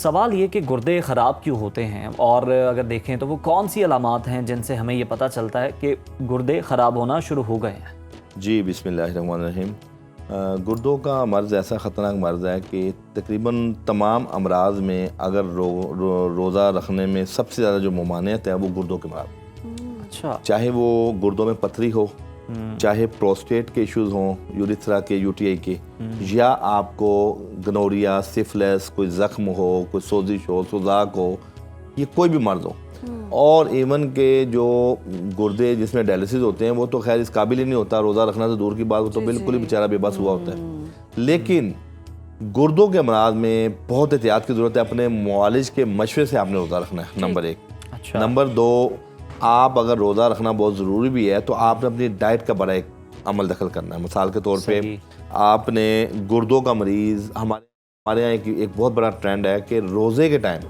सवाल ये कि गुर्दे ख़राब क्यों होते हैं, और अगर देखें तो वो कौन सी अलामात हैं जिनसे हमें ये पता चलता है कि गुर्दे ख़राब होना शुरू हो गए हैं। जी बिस्मिल्लाहिर्रहमानिर्रहीम। गुर्दों का मर्ज़ ऐसा ख़तरनाक मर्ज़ है कि तकरीबन तमाम अमराज में अगर रोज़ा रखने में सबसे ज़्यादा जो ममानियत है वो गुर्दों के मर्ज़। अच्छा। चाहे वो गुर्दों में पथरी हो, चाहे प्रोस्टेट के इश्यूज़ हों, यूरिथ्रा के, यूटीआई के, या आपको गनोरिया, सिफिलिस, कोई ज़ख्म हो, कोई सोजिश हो, सुजाक हो, ये कोई भी मर्ज़ हो। और इवन के जो गुर्दे जिसमें डायलिसिस होते हैं वो तो खैर इस काबिल ही नहीं होता, रोज़ा रखना तो दूर की बात, वो तो बिल्कुल ही बेचारा बेबस हुआ होता है। लेकिन गुर्दों के अमराज में बहुत एहतियात की ज़रूरत है। अपने मुआलिज के मशवरे से आपने रोज़ा रखना है, नंबर 1। अच्छा। नंबर 2, आप अगर रोज़ा रखना बहुत ज़रूरी भी है तो आपने अपनी डाइट का बड़ा एक अमल दखल करना है। मिसाल के तौर पे आपने गुर्दों का मरीज़, हमारे यहाँ एक बहुत बड़ा ट्रेंड है कि रोज़े के टाइम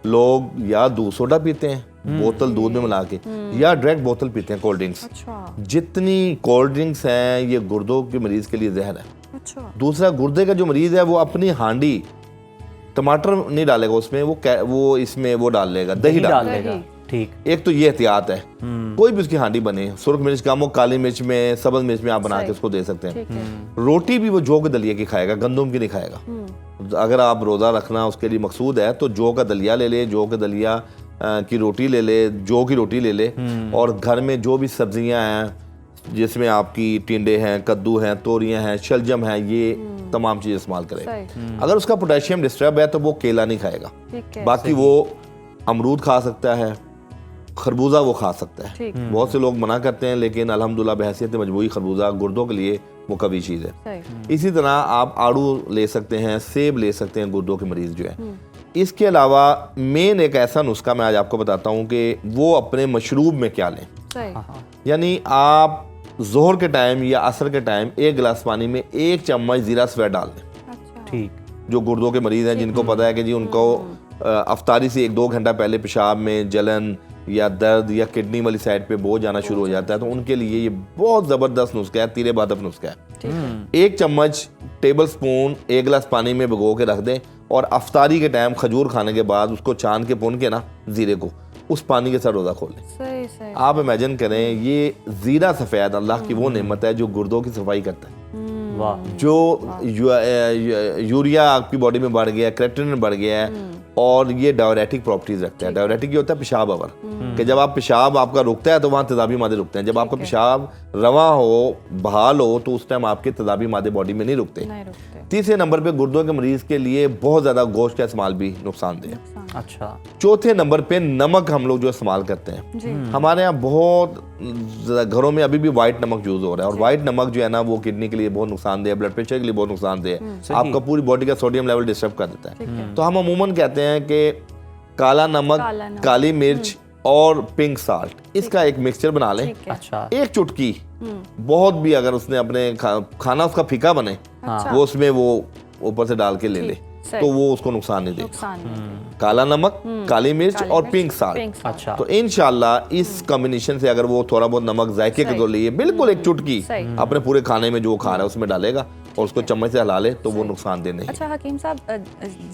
लोग या दूध सोडा पीते हैं बोतल दूध में मिला के, या डायरेक्ट बोतल पीते हैं कोल्ड ड्रिंक्स। अच्छा। जितनी कोल्ड ड्रिंक्स हैं ये गुर्दों के मरीज़ के लिए जहर है। अच्छा। दूसरा, गुर्दे का जो मरीज़ है वो अपनी हांडी टमाटर नहीं डालेगा उसमें, वो इसमें वो डाल लेगा, दही डाल लेगा। ठीक। एक तो ये एहतियात है। कोई भी उसकी हांडी बने, सुर्ख मिर्च कम हो, काली मिर्च में, सब्ज मिर्च में आप बना के उसको दे सकते हैं। रोटी भी वो जौ के दलिया की खाएगा, गंदम की नहीं खाएगा। अगर आप रोज़ा रखना उसके लिए मकसूद है तो जौ का दलिया ले ले, जौ के दलिया की रोटी ले ले, जौ की रोटी ले ले, और घर में जो भी सब्जियां हैं जिसमें आपकी टिंडे हैं, कद्दू हैं, तोरियां हैं, शलजम हैं, ये तमाम चीज़ इस्तेमाल करें। अगर उसका पोटेशियम डिस्टर्ब है तो वो केला नहीं खाएगा, बाकी वो अमरूद खा सकता है, खरबूजा वो खा सकता है। बहुत से लोग मना करते हैं, लेकिन अल्हम्दुलिल्लाह बहैसियत मजबूरी खरबूजा गुर्दों के लिए वो कभी चीज़ है। इसी तरह आप आड़ू ले सकते हैं, सेब ले सकते हैं गुर्दों के मरीज़ जो है। इसके अलावा मेन एक ऐसा नुस्खा मैं आज आपको बताता हूँ कि वो अपने मशरूब में क्या लें। यानी आप जोहर के टाइम या असर के टाइम 1 गिलास पानी में 1 चम्मच ज़ीरा सफ़ेद डाल दें। ठीक। जो गुर्दों के मरीज़ हैं जिनको पता है कि जी उनको अफ्तारी से 1-2 घंटा पहले पेशाब में जलन या दर्द या किडनी वाली साइड पे बोझ आना शुरू हो जाता है, तो उनके लिए ये बहुत ज़बरदस्त नुस्खा है, तीरे बादफ नुस्खा है। 1 चम्मच टेबल स्पून 1 गिलास पानी में भिगो के रख दें, और अफ्तारी के टाइम खजूर खाने के बाद उसको छान के पुन के ना जीरे को उस पानी के साथ रोज़ा खोल लें। आप इमेजिन करें, ये जीरा सफ़ेद अल्लाह की वो नेमत है जो गुर्दों की सफाई करता है। वाह। जो यूरिया आपकी बॉडी में बढ़ गया है, क्रेटिनिन बढ़ गया है, और ये डायरेटिक प्रॉपर्टीज रखता है। डायरेटिक ये होता है पेशाब अवर, कि जब आप पेशाब आपका रुकता है तो वहाँ तेजाबी मादे रुकते हैं। जब आपका पेशाब रवा हो, बहाल हो, तो उस टाइम आपके तेजाबी मादे बॉडी में नहीं रुकते। तीसरे नंबर पे गुर्दों के मरीज के लिए बहुत ज़्यादा गोश्त का इस्तेमाल भी नुकसानदेह है। अच्छा। चौथे नंबर पे नमक हम लोग जो इस्तेमाल करते हैं, हमारे यहाँ बहुत घरों में अभी भी वाइट नमक यूज हो रहा है, और वाइट नमक जो है ना वो किडनी के लिए बहुत नुकसानदेह है, ब्लड प्रेशर के लिए बहुत नुकसानदेह है, आपका पूरी बॉडी का सोडियम लेवल डिस्टर्ब कर देता है। तो हम अमूमन कहते हैं कि काला नमक, काली मिर्च और पिंक साल्ट, इसका एक मिक्सचर बना लें। अच्छा। 1 चुटकी, बहुत भी अगर उसने अपने खाना उसका फीका बने, वो उसमें वो ऊपर से डाल के ले ले, तो वो उसको नुकसान नहीं देगा। काला नमक, काली मिर्च और पिंक साल्ट। अच्छा। तो इंशाल्लाह इस कॉम्बिनेशन से अगर वो थोड़ा बहुत नमक जायके के तो लिए बिल्कुल 1 चुटकी अपने पूरे खाने में जो खा रहा है उसमें डालेगा, और उसको चम्मच से हिला ले, तो वो नुकसानदेह नहीं। अच्छा हकीम साहब,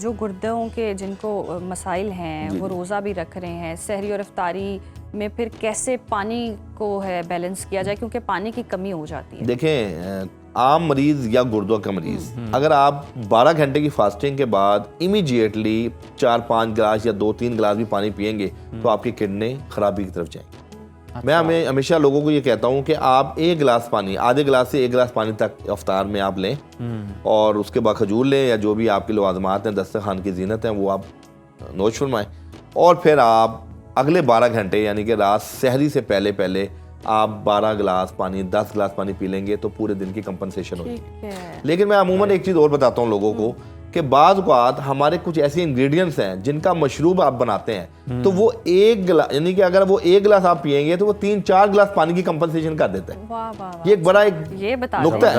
जो गुर्दों के जिनको मसाइल हैं वो रोज़ा भी रख रहे हैं, सहरी और इफ्तारी में फिर कैसे पानी को है बैलेंस किया जाए, क्योंकि पानी की कमी हो जाती है। देखें, आम मरीज या गुर्दों का मरीज अगर आप 12 घंटे की फास्टिंग के बाद इमीडिएटली 4-5 गिलास या 2-3 गिलास भी पानी पिएंगे तो आपकी किडनी खराबी की तरफ जाएंगी। मैं हमेशा लोगों को ये कहता हूँ कि आप 1 गिलास पानी, आधे गिलास से 1 गिलास पानी तक इफ्तार में आप लें, और उसके बाद खजूर लें, या जो भी आपकी लवाजमात हैं, दस्तरखान की जीनत हैं, वो आप नोश फरमाएं, और फिर आप अगले 12 घंटे यानी कि रात सहरी से पहले आप 12 गिलास पानी, 10 गिलास पानी पी लेंगे तो पूरे दिन की कंपनसेशन होगी। लेकिन मैं अमूमन एक चीज़ और बताता हूँ लोगों को कि बाज़ औक़ात हमारे कुछ ऐसे इंग्रेडिएंट्स हैं जिनका मशरूब आप बनाते हैं, तो वो 1 गिलास, यानी कि अगर वो 1 गिलास आप पिएंगे तो वो 3-4 गिलास पानी की कंपनसेशन कर देता है। वाह वाह, ये एक बड़ा नुक्ता है।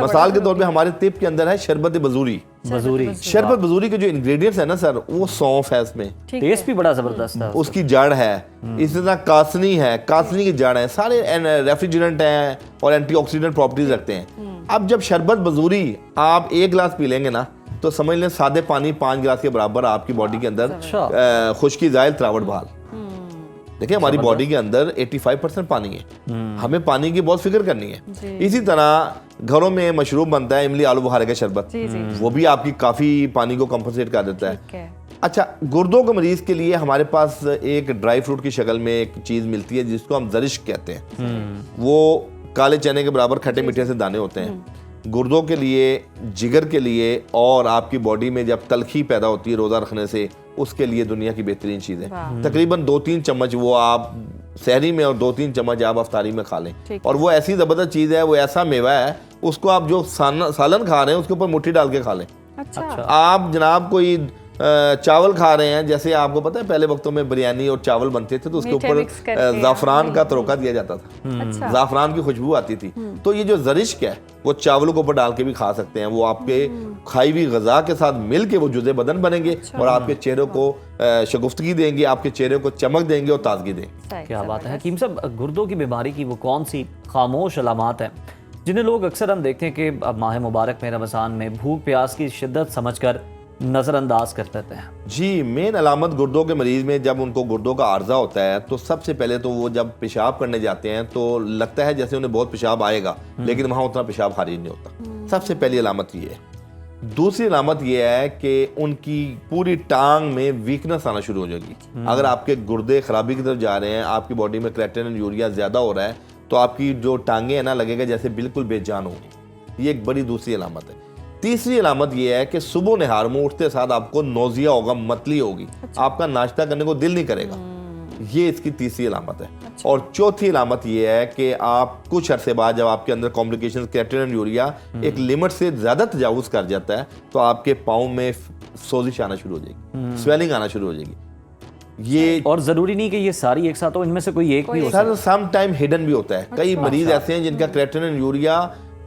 मिसाल के तौर पे हमारे तिब के अंदर है शरबत बजूरी। शरबत बजूरी के जो इंग्रेडिएंट्स है ना सर, वो सौंफ है, इसमें टेस्ट भी बड़ा जबरदस्त है, उसकी जड़ है, इसी तरह कासनी है, कासनी की जड़ है, सारे रेफ्रिजरेंट हैं और एंटीऑक्सीडेंट प्रॉपर्टीज रखते हैं। अब जब शरबत बजूरी आप 1 गिलास पी लेंगे ना, तो समझ लें सादे पानी 5 गिलास के बराबर आपकी बॉडी के अंदर खुश्की ज़ाइल तरावट बहाल। देखिए हमारी बॉडी के अंदर 85% पानी है, हमें पानी की बहुत फिक्र करनी है। इसी तरह घरों में मशरूब बनता है इमली आलू बुखारे का शरबत, वो भी आपकी काफ़ी पानी को कंपनसेट कर देता है। अच्छा, गुर्दों के मरीज के लिए हमारे पास एक ड्राई फ्रूट की शक्ल में एक चीज़ मिलती है जिसको हम जरिश कहते हैं। वो काले चने के बराबर खट्टे मीठे से दाने होते हैं। गुर्दों के लिए, जिगर के लिए और आपकी बॉडी में जब तलखी पैदा होती है रोज़ा रखने से, उसके लिए दुनिया की बेहतरीन चीज़ है। तकरीबन 2-3 चम्मच वो आप सहरी में और 2-3 चम्मच आप अफ्तारी में खा लें। और वो ऐसी ज़बरदस्त चीज़ है, वो ऐसा मेवा है, उसको आप जो सालन खा रहे हैं उसके ऊपर मुट्ठी डाल के खा लें। अच्छा। आप जनाब कोई चावल खा रहे हैं, जैसे आपको पता है पहले वक्तों में बिरयानी और चावल बनते थे तो उसके ऊपर ज़ाफ़रान का तड़का दिया जाता था, ज़ाफ़रान की खुशबू आती थी। तो ये जो ज़रिश्क है वो चावलों के ऊपर डाल के भी खा सकते हैं। वो आपके खाई हुई ग़ज़ा के साथ मिल के वो जुज़े बदन बनेंगे और आपके चेहरे को शगुफ्तगी देंगे, आपके चेहरे को चमक देंगे और ताजगी देंगे। क्या बात है हकीम साहब, गुर्दों की बीमारी की वो कौन सी खामोश अलामात हैं जिन्हें लोग अक्सर हम देखते हैं कि अब माह मुबारक में रमज़ान में भूख प्यास की शिद्दत समझकर नज़रअंदाज कर देते हैं? जी, मेन अलामत गुर्दों के मरीज़ में जब उनको गुर्दों का आर्जा होता है तो सबसे पहले तो वो जब पेशाब करने जाते हैं तो लगता है जैसे उन्हें बहुत पेशाब आएगा, लेकिन वहाँ उतना पेशाब खारिज नहीं होता। सबसे पहली अलामत ये है। दूसरी अलामत ये है कि उनकी पूरी टांग में वीकनेस आना शुरू हो जाएगी। अगर आपके गुर्दे खराबी की तरफ जा रहे हैं, आपकी बॉडी में क्रेटिनिन यूरिया ज़्यादा हो रहा है, तो आपकी जो टांगें हैं ना, लगेगा जैसे बिल्कुल बेजान होगी। ये एक बड़ी दूसरी अलामत है। तीसरी अलामत यह है कि सुबह नहार में उठते साथ आपको नौजिया होगा, मतली होगी। अच्छा। आपका नाश्ता करने को दिल नहीं करेगा। ये इसकी तीसरी अलामत है। अच्छा। और चौथी अलामत यह है कि आप कुछ अरसे बाद जब आपके अंदर कॉम्प्लिकेशन क्रेटिनिन यूरिया एक लिमिट से ज्यादा तजावुज कर जाता है तो आपके पाँव में सोजिश आना शुरू हो जाएगी, स्वेलिंग आना शुरू हो जाएगी। ये और जरूरी नहीं कि ये सारी एक साथ हो, इनमें से कोई एक भी हो। सर सम टाइम हिडन भी होता है। कई मरीज ऐसे हैं जिनका क्रेटिनिन यूरिया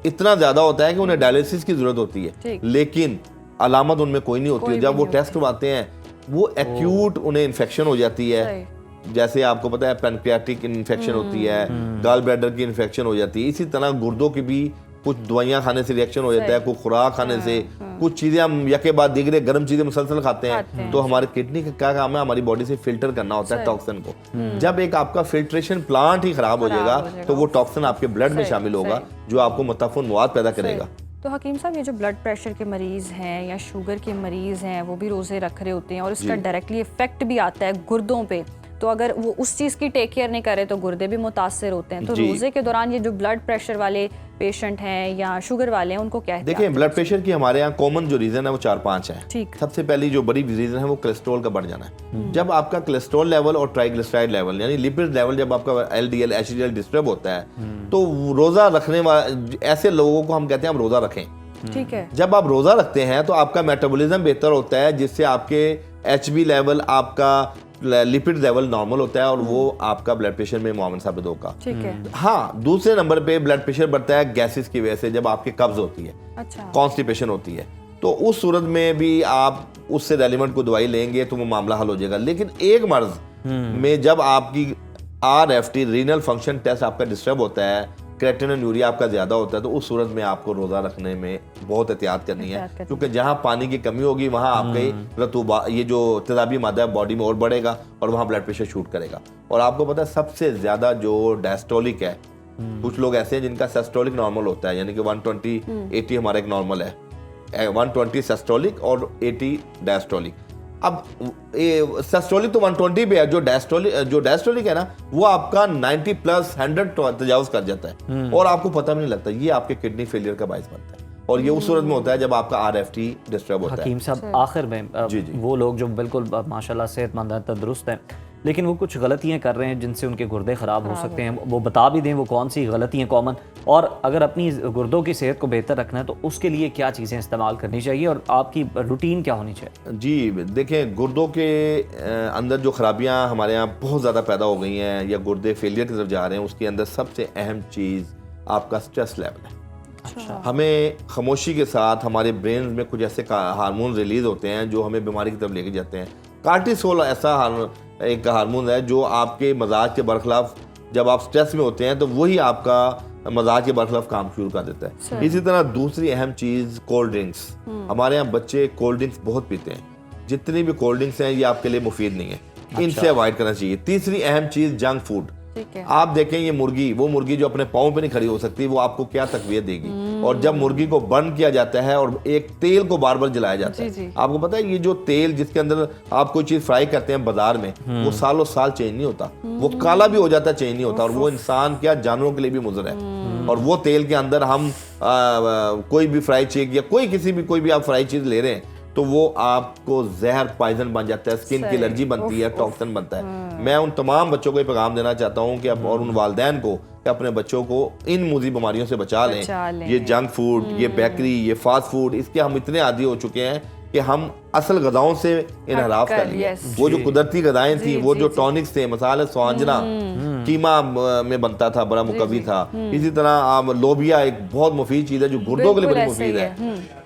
इतना ज्यादा होता है कि उन्हें डायलिसिस की जरूरत होती है, लेकिन अलामत उनमें कोई नहीं होती है। जब वो टेस्ट करवाते हैं वो एक्यूट उन्हें इन्फेक्शन हो जाती है। जैसे आपको पता है पैनक्रियाटिक इन्फेक्शन होती है, गॉल ब्लैडर की इन्फेक्शन हो जाती है। इसी तरह गुर्दों की भी कुछ दवाइयां खाने से रिएक्शन हो जाता है, कुछ खुराक खाने से, कुछ चीजें हम यके बाद दिगरे गर्म चीजें मुसलसल खाते हैं। तो हमारे किडनी का क्या काम है, हमारी बॉडी से फिल्टर करना होता है टॉक्सिन को। जब एक आपका फिल्ट्रेशन प्लांट ही खराब हो जाएगा तो वो टॉक्सिन आपके ब्लड में शामिल होगा जो आपको मुतफ़्फ़ुन मवाद पैदा करेगा। तो हकीम साहब, ये जो ब्लड प्रेशर के मरीज हैं या शुगर के मरीज हैं वो भी रोजे रख रहे होते हैं और इसका डायरेक्टली इफेक्ट भी आता है गुर्दों पे, तो अगर वो उस चीज़ की टेक केयर नहीं करे तो गुर्दे भी मुतासर होते हैं। तो रोजे के दौरान ये जो ब्लड प्रेशर वाले पेशेंट हैं या शुगर वाले हैं उनको क्या है? देखिए, ब्लड प्रेशर की हमारे यहाँ कॉमन जो रीज़न है वो 4-5 है। ठीक। सबसे पहली जो बड़ी रीज़न है वो कोलेस्ट्रॉल का बढ़ जाना है। जब आपका कोलेस्ट्रॉल लेवल और ट्राइग्लिसराइड लेवल यानी लिपिड लेवल जब आपका LDL HDL डिस्टर्ब होता है तो रोज़ा रखने वाले ऐसे लोगों को हम कहते हैं हम रोज़ा रखें। ठीक है। जब आप रोज़ा रखते हैं तो आपका मेटाबॉलिज्म बेहतर होता है, जिससे आपके HB लेवल, आपका लिपिड लेवल नॉर्मल होता है और वो आपका ब्लड प्रेशर में मुआवन साबित होगा। ठीक है। हाँ, दूसरे नंबर पे ब्लड प्रेशर बढ़ता है गैसेस की वजह से, जब आपके कब्ज होती है, अच्छा, कॉन्स्टिपेशन होती है, तो उस सूरत में भी आप उससे रेलिवेंट को दवाई लेंगे तो वो मामला हल हो जाएगा। लेकिन एक मर्ज में जब आपकी RFT रीनल फंक्शन टेस्ट आपका डिस्टर्ब होता है, क्रेटिनिन यूरिया आपका ज्यादा होता है, तो उस सूरत में आपको रोजा रखने में बहुत एहतियात करनी है, क्योंकि जहां पानी की कमी होगी वहां आपके रतूबा ये जो तेजाबी मादा है बॉडी में और बढ़ेगा और वहां ब्लड प्रेशर शूट करेगा। और आपको पता है सबसे ज्यादा जो डायस्टोलिक है, कुछ लोग ऐसे हैं जिनका सिस्टोलिक नॉर्मल होता है, यानी कि 120/80 हमारा एक नॉर्मल है, 120 सिस्टोलिक और 80 डायस्टोलिक। अब सिस्टोलिक तो 120 पे है, जो डायस्टोलिक है ना वो आपका 90+ 100 तजावुज कर जाता है और आपको पता भी नहीं लगता। ये आपके किडनी फेलियर का बाइस बनता है और ये उस सूरत में होता है जब आपका RFT डिस्टर्ब होता है। हकीम साहब, आखिर में वो लोग जो बिल्कुल माशाल्लाह सेहतमंद हैं, तंदुरुस्त हैं, लेकिन वो कुछ गलतियां कर रहे हैं जिनसे उनके गुर्दे ख़राब हो सकते हैं, वो बता भी दें वो कौन सी गलतियां कॉमन, और अगर अपनी गुर्दों की सेहत को बेहतर रखना है तो उसके लिए क्या चीज़ें इस्तेमाल करनी चाहिए और आपकी रूटीन क्या होनी चाहिए? जी देखें, गुर्दों के अंदर जो खराबियाँ हमारे यहाँ बहुत ज़्यादा पैदा हो गई हैं या गुर्दे फेलियर की तरफ जा रहे हैं, उसके अंदर सबसे अहम चीज़ आपका स्ट्रेस लेवल है। अच्छा। हमें खामोशी के साथ हमारे ब्रेन में कुछ ऐसे हार्मोन रिलीज होते हैं जो हमें बीमारी की तरफ लेके जाते हैं। कार्टिसोल ऐसा एक हार्मोन है जो आपके मजाज के बरखिलाफ जब आप स्ट्रेस में होते हैं तो वही आपका मजाज के बरखलाफ काम शुरू कर देता है। इसी तरह दूसरी अहम चीज कोल्ड ड्रिंक्स। हमारे यहाँ बच्चे कोल्ड ड्रिंक्स बहुत पीते हैं, जितनी भी कोल्ड ड्रिंक्स हैं ये आपके लिए मुफीद नहीं है, इनसे अवॉइड करना चाहिए। तीसरी अहम चीज जंक फूड। आप देखें ये मुर्गी, वो मुर्गी जो अपने पाँव पे नहीं खड़ी हो सकती, वो आपको क्या तकवीत देगी। और जब मुर्गी को बर्न किया जाता है और एक तेल को बार बार जलाया जाता है, आपको पता है ये जो तेल जिसके अंदर आप कोई चीज फ्राई करते हैं बाजार में, वो सालों साल चेंज नहीं होता, वो काला भी हो जाता है, चेंज नहीं होता, और वो इंसान क्या जानवरों के लिए भी मुज़र है। और वो तेल के अंदर हम कोई भी फ्राई चीज या कोई भी आप फ्राई चीज ले रहे हैं तो वो आपको जहर पॉइजन बन जाता है, स्किन की एलर्जी बनती है, टॉक्सिन बनता है। मैं उन तमाम बच्चों को ये पैगाम देना चाहता हूँ कि और उन वालिदैन को कि अपने बच्चों को इन मुज़ी बीमारियों से बचा लें। ये जंक फूड, ये बेकरी, ये फास्ट फूड, इसके हम इतने आदी हो चुके हैं कि हम असल गज़ाओं से इनहराफ कर लिए। वो जो कुदरती गज़ाएं थी, वो जो टॉनिक्स थे, मसाले स्वांजना कीमा में बनता था, बड़ा मुकवी था। इसी तरह लोबिया एक बहुत मुफीद चीज़ है जो गुर्दों के लिए बड़ी मुफीद है।